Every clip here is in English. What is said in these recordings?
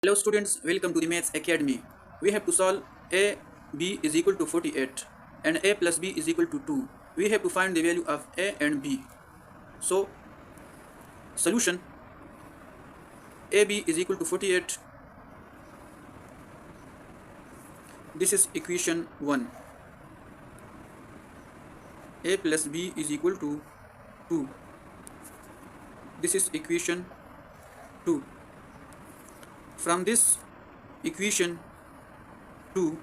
Hello students, welcome to the Maths Academy. We have to solve b is equal to 48 and a plus b is equal to 2. We have to find the value of a and b. So, solution ab is equal to 48. This is equation 1. A plus b is equal to 2. This is equation 2. From this equation 2,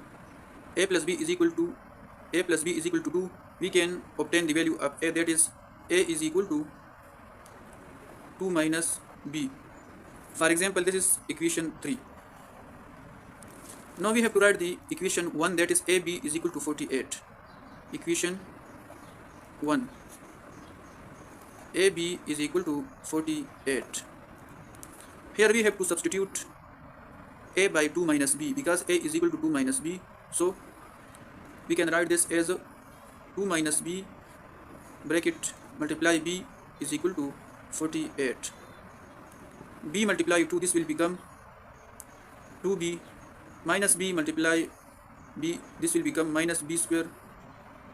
a plus b is equal to 2, we can obtain the value of a, that is a is equal to 2 minus b. For example, this is equation 3. Now we have to write the equation 1, that is ab is equal to 48. Equation 1, ab is equal to 48. Here we have to substitute a by 2 minus b, because a is equal to 2 minus b. So we can write this as 2 minus b bracket multiply b is equal to 48. b multiply 2, this will become 2b, minus b multiply b, this will become minus b square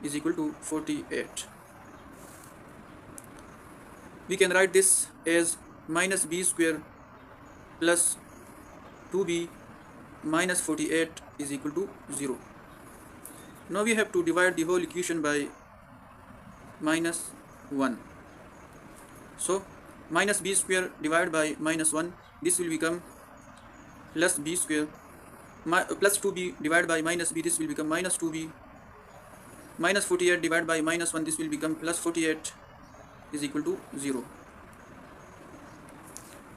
is equal to 48. We can write this as minus b square plus 2b minus 48 is equal to 0. Now we have to divide the whole equation by minus 1. So minus b square divided by minus 1, this will become plus b square, plus 2b divided by minus b, this will become minus 2b, minus 48 divided by minus 1, this will become plus 48 is equal to 0.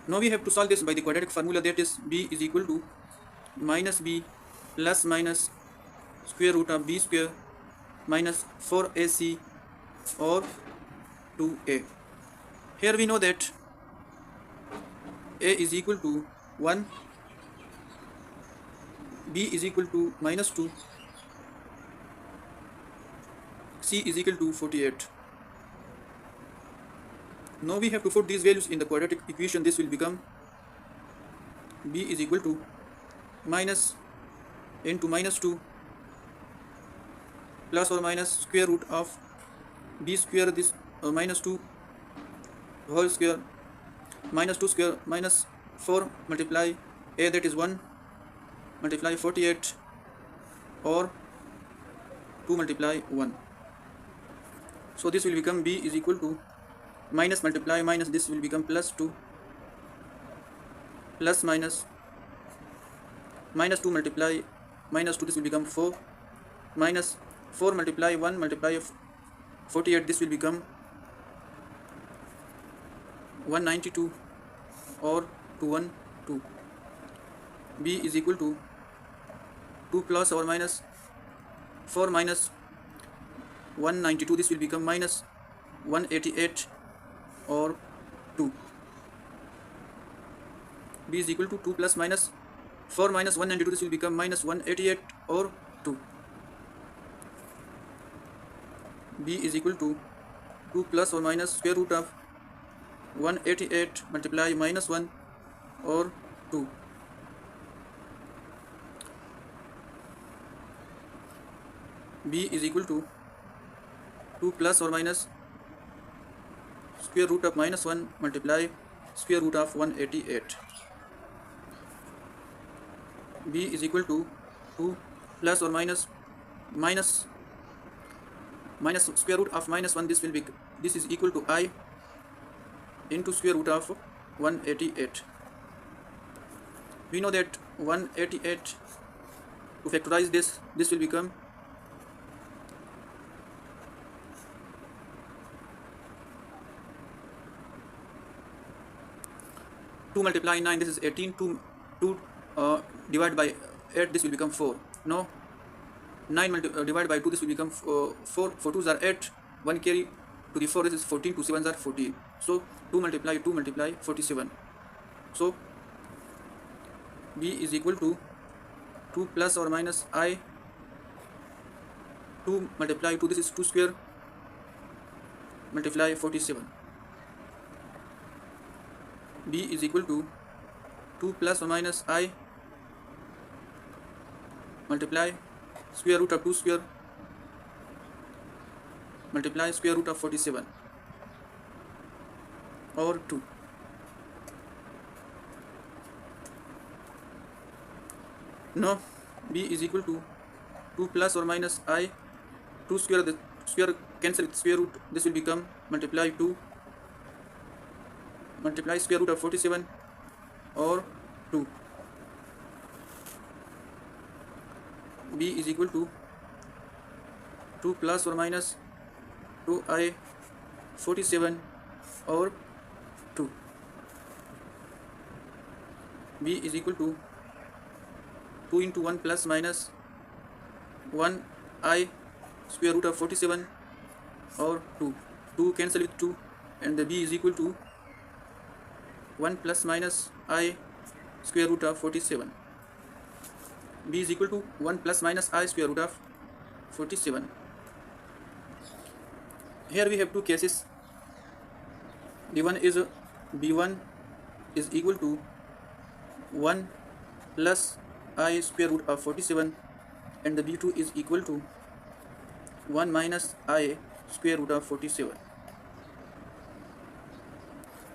Now we have to solve this by the quadratic formula, that is b is equal to minus b plus minus square root of b square minus 4ac or 2a. Here we know that a is equal to 1, b is equal to minus 2, c is equal to 48. Now we have to put these values in the quadratic equation. This will become b is equal to minus into minus 2 plus or minus square root of b square, this minus 2 whole square, minus 2 square minus 4 multiply a, that is 1 multiply 48 or 2 multiply 1. So this will become b is equal to minus multiply minus, this will become plus 2 plus minus 2 multiply minus 2, this will become 4 minus 4 multiply 1 multiply 48, this will become 192 or 212. b is equal to 2 plus or minus 4 minus 192, this will become minus 188 or 2. b is equal to 2 plus minus 4 minus 192, this will become minus 188 or 2. b is equal to 2 plus or minus square root of 188 multiply minus 1 or 2. b is equal to 2 plus or minus square root of minus 1 multiply square root of 188. b is equal to 2 plus or minus square root of minus 1, this will be, this is equal to I into square root of 188. We know that 188, to factorize this will become 2 multiply 9, this is 18, 2 divided by 8, this will become 4. No, 9 divided by 2, this will become 4, 4 2s are 8, 1 carry to the 4, this is 14, 2 7s are 14. So 2 multiply 47. So b is equal to 2 plus or minus I, 2 multiply 2, this is 2 square multiply 47. b is equal to 2 plus or minus I multiply square root of 2 square multiply square root of 47 or 2. Now b is equal to 2 plus or minus I 2 square, the square cancel with square root, this will become multiply 2 multiply square root of 47 or 2. b is equal to 2 plus or minus 2i 47 or 2. b is equal to 2 into 1 plus minus 1i square root of 47 or 2. 2 cancel with 2 and the b is equal to 1 plus minus I square root of 47. b is equal to 1 plus minus I square root of 47. Here we have two cases. The one is b1 is equal to 1 plus I square root of 47 and the b2 is equal to 1 minus I square root of 47.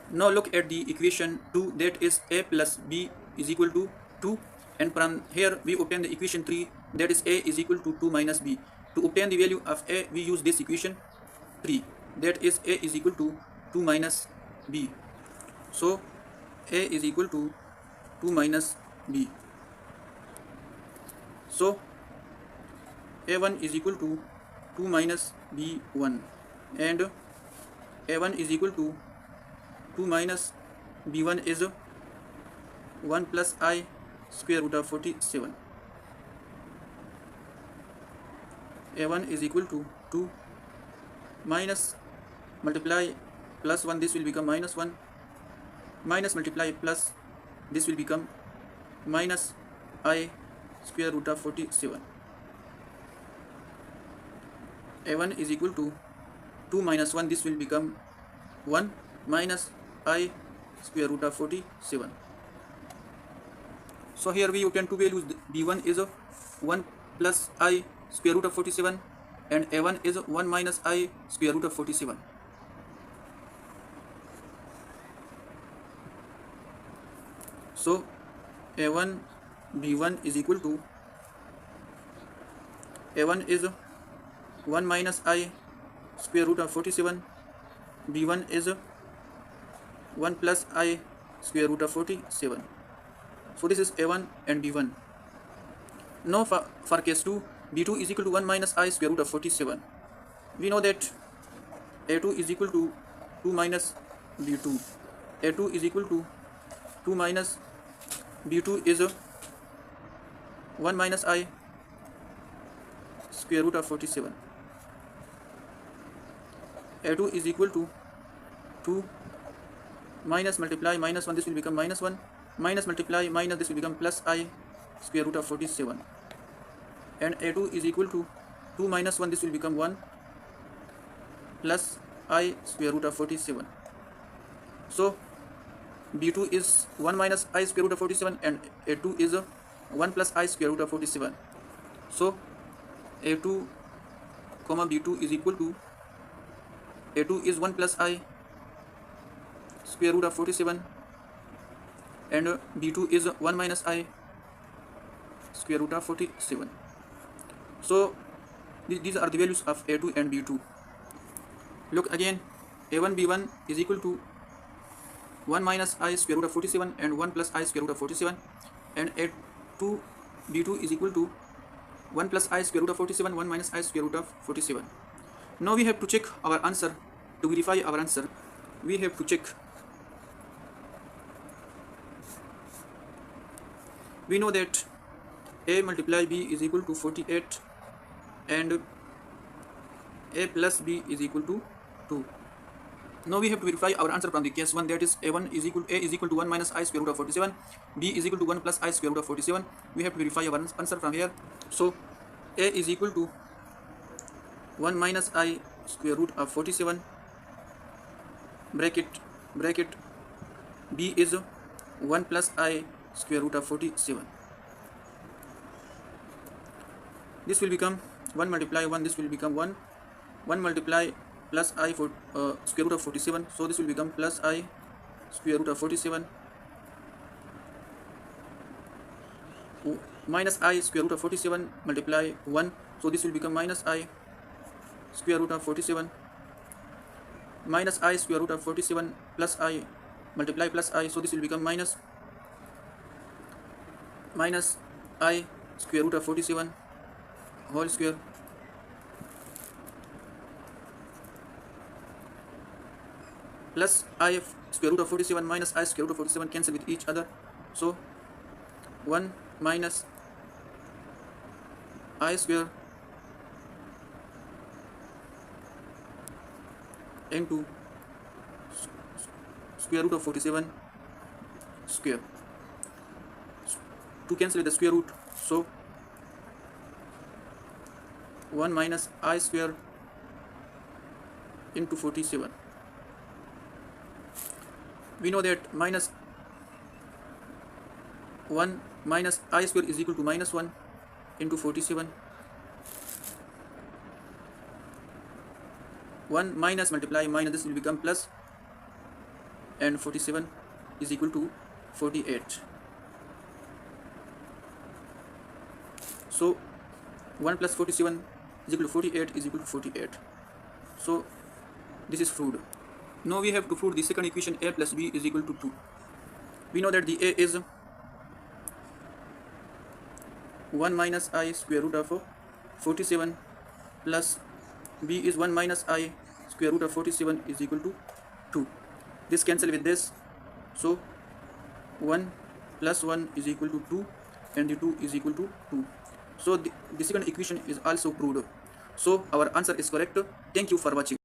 Now look at the equation 2, that is a plus b is equal to 2, and from here we obtain the equation 3, that is a is equal to 2 minus b. To obtain the value of a we use this equation 3, that is a is equal to 2 minus b. So a is equal to 2 minus b. So a1 is equal to 2 minus b1 and a1 is equal to 2 minus b1 is 1 plus I square root of 47. a1 is equal to 2 minus multiply plus 1, this will become minus 1, minus multiply plus this will become minus I square root of 47. a1 is equal to 2 minus 1, this will become 1 minus I square root of 47. So here we obtain two values. b1 is 1 plus I square root of 47 and a1 is 1 minus I square root of 47. So a1 b1 is equal to a1 is 1 minus I square root of 47, b1 is 1 plus I square root of 47. So this is a1 and b1. Now for case 2, b2 is equal to 1 minus I square root of 47. We know that a2 is equal to 2 minus b2. a2 is equal to 2 minus b2 is 1 minus I square root of 47. a2 is equal to 2 minus multiply minus 1, this will become minus 1, minus multiply minus this will become plus I square root of 47, and a2 is equal to 2 minus 1, this will become 1 plus I square root of 47. So b2 is 1 minus I square root of 47 and a2 is 1 plus I square root of 47. So a2 comma b2 is equal to a2 is 1 plus I square root of 47 and b2 is 1 minus I square root of 47. So these are the values of a2 and b2. Look again, a1 b1 is equal to 1 minus I square root of 47 and 1 plus I square root of 47, and a2 b2 is equal to 1 plus I square root of 47, 1 minus I square root of 47. Now we have to check our answer. To verify our answer, we have to check. We know that a multiply b is equal to 48 and a plus b is equal to 2. Now we have to verify our answer from the case 1, that is a1 is equal to 1 minus I square root of 47, b is equal to 1 plus I square root of 47. We have to verify our answer from here. So a is equal to 1 minus I square root of 47 bracket b is 1 plus I square root of 47. This will become 1 multiply 1, this will become 1. 1 multiply plus I for square root of 47, so this will become plus I square root of 47 minus I square root of 47 multiply 1, so this will become minus I square root of 47 minus I square root of 47 plus I multiply plus I, so this will become minus I square root of 47 whole square plus I square root of 47 minus I square root of 47 cancel with each other, so 1 minus I square into square root of 47 square, to cancel with the square root, so 1 minus I square into 47. We know that minus 1 minus I square is equal to minus 1 into 47. 1 minus multiply minus, this will become plus, and 47 is equal to 48. So 1 plus 47 is equal to 48 is equal to 48. So this is proved. Now we have to prove the second equation, a plus b is equal to 2. We know that the a is 1 minus I square root of 47 plus b is 1 minus I square root of 47 is equal to 2. This cancel with this, so 1 plus 1 is equal to 2 and the 2 is equal to 2. So the second equation is also proved. So our answer is correct. Thank you for watching.